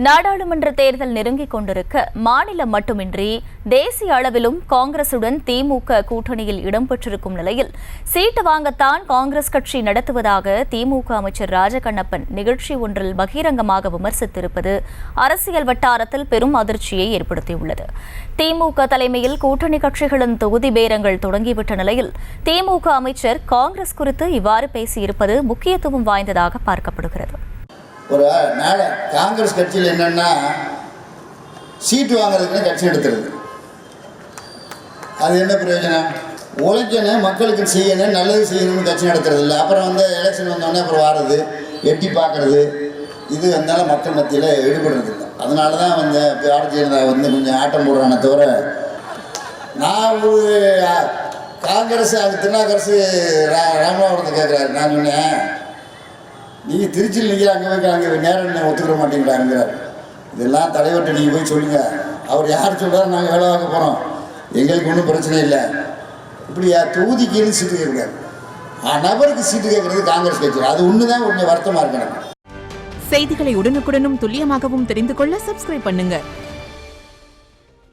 நாடாளுமன்ற தேர்தல் நெருங்கிக் கொண்டிருக்க மாநிலம் மட்டுமின்றி தேசிய அளவிலும் காங்கிரசுடன் திமுக கூட்டணியில் இடம்பெற்றிருக்கும் நிலையில் சீட்டு வாங்கத்தான் காங்கிரஸ் கட்சி நடத்துவதாக திமுக அமைச்சர் ராஜகண்ணப்பன் நிகழ்ச்சி ஒன்றில் பகிரங்கமாக விமர்சித்திருப்பது அரசியல் வட்டாரத்தில் பெரும் அதிர்ச்சியை ஏற்படுத்தியுள்ளது. திமுக தலைமையில் கூட்டணி கட்சிகளின் தொகுதி பேரங்கள் தொடங்கிவிட்ட நிலையில் திமுக அமைச்சர் காங்கிரஸ் குறித்து இவ்வாறு பேசியிருப்பது முக்கியத்துவம் வாய்ந்ததாக பார்க்கப்படுகிறது. ஒரு நாளை காங்கிரஸ் கட்சியில் என்னென்னா சீட்டு வாங்குறதுக்குன்னு கட்சி எடுத்துருது. அது என்ன பிரயோஜனம்? உழைக்கணும், மக்களுக்கு செய்யணும், நல்லது செய்யணும்னு கட்சி நடத்துறது இல்லை. அப்புறம் எலெக்ஷன் வந்தோடனே அப்புறம் வாரது, எட்டி பார்க்குறது, இது வந்தாலும் மக்கள் மத்தியில் ஈடுபடுறது இல்லை. அதனால தான் பாரதிய ஜனதா கொஞ்சம் ஆட்டம் போடுறானே தவிர, நான் ஒரு காங்கிரஸ் அது திருநாக்கரசு ராமநாதபுரத்தை கேட்குறாரு. நான் சொன்னேன், நீங்கள் திருச்சியில் நீங்கள் அங்கே போய் அங்கே நேரம் ஒத்துக்கிற மாட்டேங்கிறாங்கிறார். இதெல்லாம் தலைவர்கிட்ட நீங்கள் போய் சொல்லுங்கள். அவர் யார் சொல்கிறாரு, நாங்கள் வேலை பார்க்க போகிறோம், எங்களுக்கு ஒன்றும் பிரச்சனை இல்லை. இப்படியா தொகுதிக்கு சீட்டு கேட்குறாரு, நபருக்கு சீட்டு கேட்குறது காங்கிரஸ் கட்சி. அது ஒன்று தான் கொஞ்சம் வருத்தமாக இருக்கு. செய்திகளை உடனுக்குடனும் துல்லியமாகவும் தெரிந்து கொள்ள சப்ஸ்கிரைப் பண்ணுங்க.